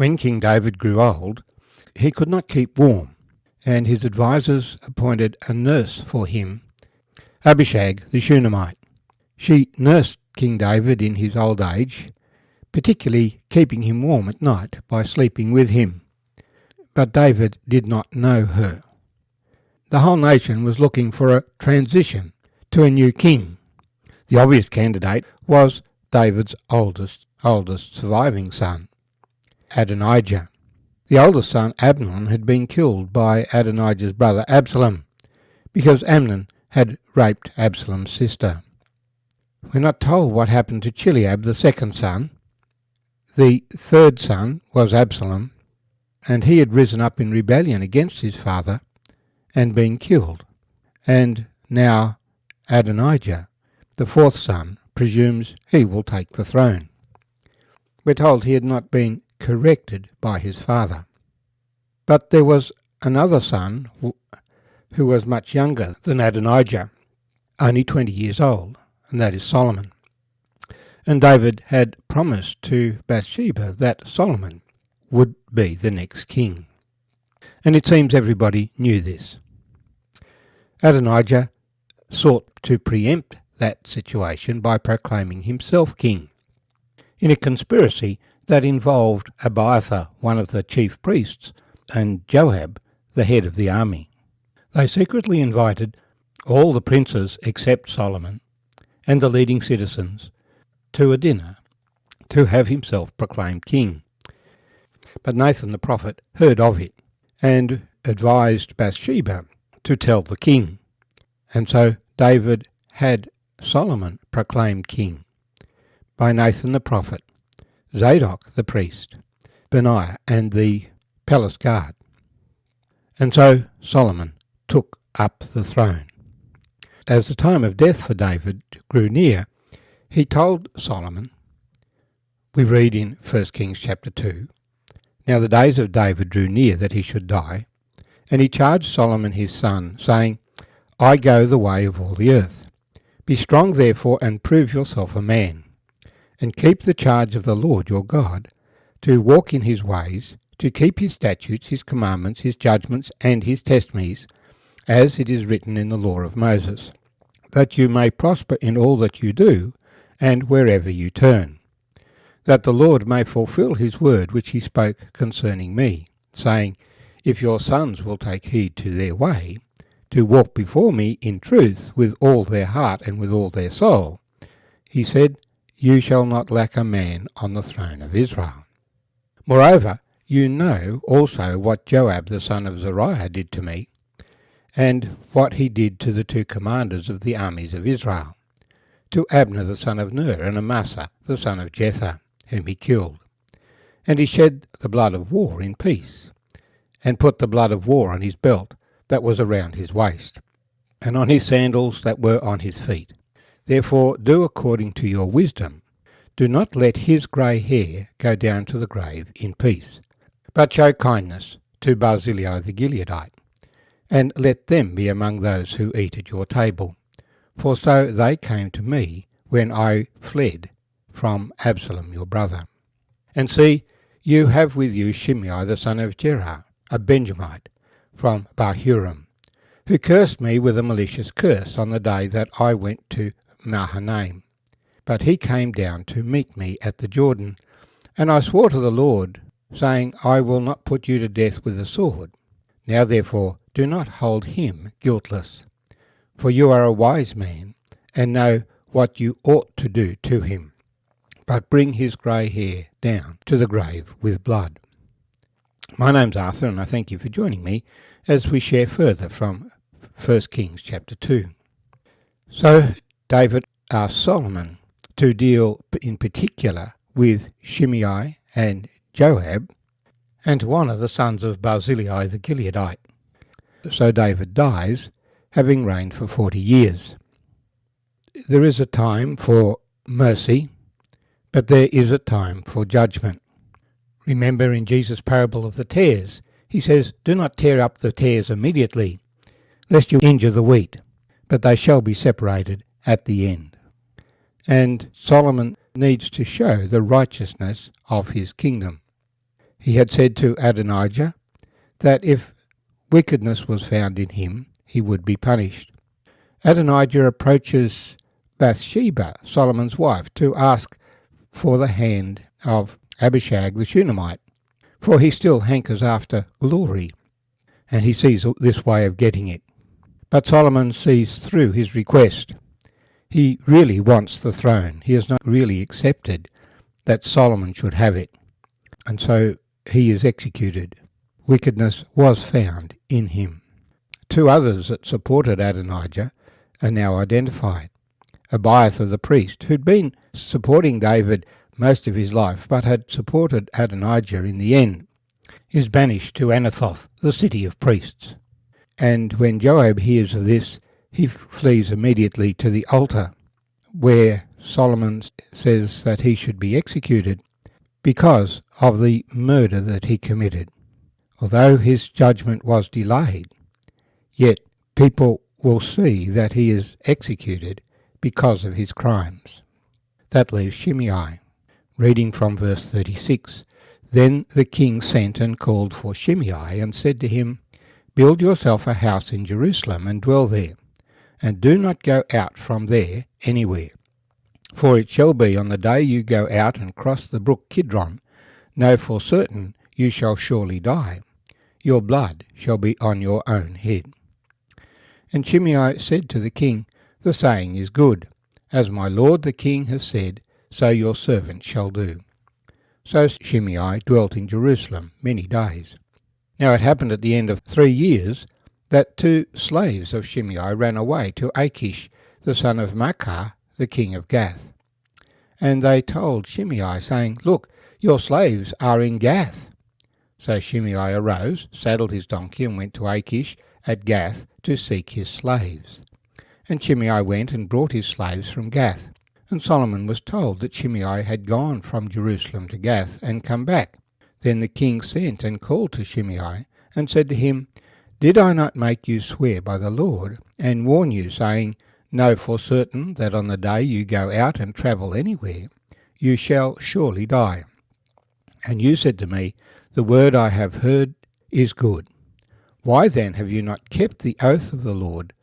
When King David grew old, he could not keep warm, and his advisers appointed a nurse for him, Abishag the Shunammite. She nursed King David in his old age, particularly keeping him warm at night by sleeping with him. But David did not know her. The whole nation was looking for a transition to a new king. The obvious candidate was David's oldest surviving son, Adonijah. The oldest son, Amnon, had been killed by Adonijah's brother Absalom because Amnon had raped Absalom's sister. We're not told what happened to Chileab, the second son. The third son was Absalom, and he had risen up in rebellion against his father and been killed. And now Adonijah, the fourth son, presumes he will take the throne. We're told he had not been corrected by his father. But there was another son who was much younger than Adonijah, only 20 years old, and that is Solomon. And David had promised to Bathsheba that Solomon would be the next king. And it seems everybody knew this. Adonijah sought to preempt that situation by proclaiming himself king, in a conspiracy that involved Abiathar, one of the chief priests, and Joab, the head of the army. They secretly invited all the princes except Solomon and the leading citizens to a dinner to have himself proclaimed king. But Nathan the prophet heard of it and advised Bathsheba to tell the king. And so David had Solomon proclaimed king by Nathan the prophet, Zadok the priest, Benaiah and the palace guard. And so Solomon took up the throne. As the time of death for David grew near, he told Solomon, we read in 1 Kings chapter 2, now the days of David drew near that he should die, and he charged Solomon his son, saying, I go the way of all the earth. Be strong therefore, and prove yourself a man, and keep the charge of the Lord your God, to walk in his ways, to keep his statutes, his commandments, his judgments, and his testimonies, as it is written in the law of Moses, that you may prosper in all that you do, and wherever you turn, that the Lord may fulfill his word which he spoke concerning me, saying, if your sons will take heed to their way, to walk before me in truth with all their heart and with all their soul, he said, you shall not lack a man on the throne of Israel. Moreover, you know also what Joab the son of Zeruiah did to me, and what he did to the two commanders of the armies of Israel, to Abner the son of Ner, and Amasa the son of Jether, whom he killed. And he shed the blood of war in peace, and put the blood of war on his belt that was around his waist, and on his sandals that were on his feet. Therefore do according to your wisdom. Do not let his grey hair go down to the grave in peace, but show kindness to Barzillai the Gileadite, and let them be among those who eat at your table. For so they came to me when I fled from Absalom your brother. And see, you have with you Shimei the son of Gera, a Benjamite, from Bahurim, who cursed me with a malicious curse on the day that I went to Mahanaim. But he came down to meet me at the Jordan, and I swore to the Lord, saying, I will not put you to death with the sword. Now therefore do not hold him guiltless, for you are a wise man, and know what you ought to do to him, but bring his grey hair down to the grave with blood. My name's Arthur, and I thank you for joining me as we share further from 1 Kings chapter 2. So David asked Solomon to deal in particular with Shimei and Joab, and to honour the sons of Barzillai the Gileadite. So David dies, having reigned for 40 years. There is a time for mercy, but there is a time for judgment. Remember in Jesus' parable of the tares, he says, do not tear up the tares immediately, lest you injure the wheat, but they shall be separated at the end. And Solomon needs to show the righteousness of his kingdom. He had said to Adonijah that if wickedness was found in him, he would be punished. Adonijah approaches Bathsheba, Solomon's wife, to ask for the hand of Abishag the Shunammite, for he still hankers after glory, and he sees this way of getting it. But Solomon sees through his request. He really wants the throne. He has not really accepted that Solomon should have it, and so he is executed. Wickedness was found in him. Two others that supported Adonijah are now identified. Abiathar the priest, who'd been supporting David most of his life but had supported Adonijah in the end, is banished to Anathoth, the city of priests. And when Joab hears of this, he flees immediately to the altar, where Solomon says that he should be executed because of the murder that he committed. Although his judgment was delayed, yet people will see that he is executed because of his crimes. That leaves Shimei. Reading from verse 36, Then the king sent and called for Shimei and said to him, Build yourself a house in Jerusalem and dwell there, and do not go out from there anywhere. For it shall be on the day you go out and cross the brook Kidron, know for certain you shall surely die. Your blood shall be on your own head. And Shimei said to the king, The saying is good. As my lord the king has said, so your servant shall do. So Shimei dwelt in Jerusalem many days. Now it happened at the end of 3 years that 2 slaves of Shimei ran away to Achish, the son of Maachah, the king of Gath. And they told Shimei, saying, Look, your slaves are in Gath. So Shimei arose, saddled his donkey, and went to Achish at Gath to seek his slaves. And Shimei went and brought his slaves from Gath. And Solomon was told that Shimei had gone from Jerusalem to Gath and come back. Then the king sent and called to Shimei and said to him, Did I not make you swear by the Lord, and warn you, saying, Know for certain that on the day you go out and travel anywhere, you shall surely die? And you said to me, The word I have heard is good. Why then have you not kept the oath of the Lord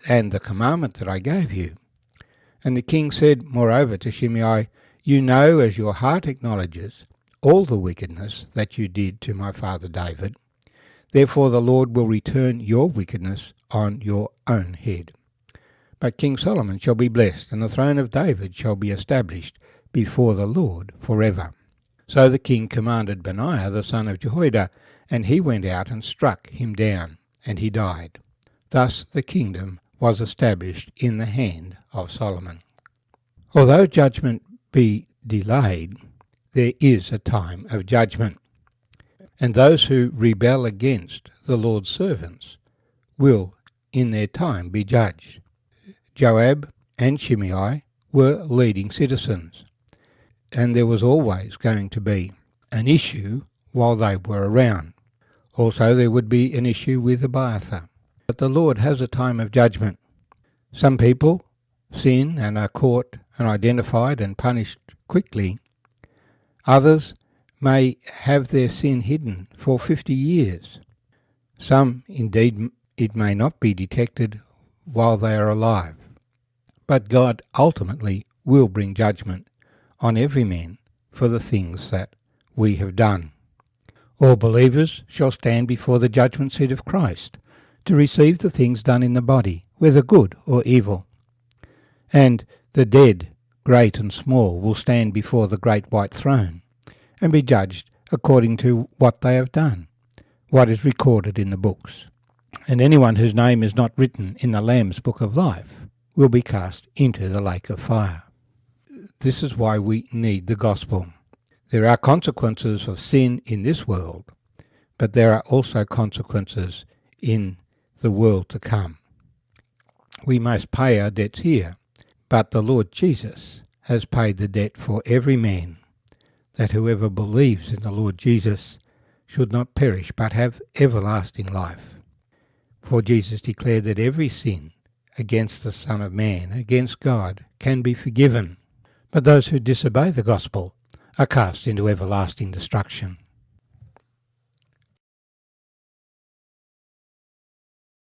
and the commandment that I gave you? And the king said moreover to Shimei, You know, as your heart acknowledges, all the wickedness that you did to my father David. Therefore the Lord will return your wickedness on your own head. But King Solomon shall be blessed, and the throne of David shall be established before the Lord forever. So the king commanded Benaiah the son of Jehoiada, and he went out and struck him down, and he died. Thus the kingdom was established in the hand of Solomon. Although judgment be delayed, there is a time of judgment, and those who rebel against the Lord's servants will in their time be judged. Joab and Shimei were leading citizens, and there was always going to be an issue while they were around. Also there would be an issue with Abiathar. But the Lord has a time of judgment. Some people sin and are caught and identified and punished quickly. Others may have their sin hidden for 50 years. Some, indeed, it may not be detected while they are alive. But God ultimately will bring judgment on every man for the things that we have done. All believers shall stand before the judgment seat of Christ to receive the things done in the body, whether good or evil. And the dead, great and small, will stand before the great white throne and be judged according to what they have done, what is recorded in the books. And anyone whose name is not written in the Lamb's book of life will be cast into the lake of fire. This is why we need the gospel. There are consequences of sin in this world, but there are also consequences in the world to come. We must pay our debts here, but the Lord Jesus has paid the debt for every man, that whoever believes in the Lord Jesus should not perish but have everlasting life. For Jesus declared that every sin against the Son of Man, against God, can be forgiven, but those who disobey the gospel are cast into everlasting destruction.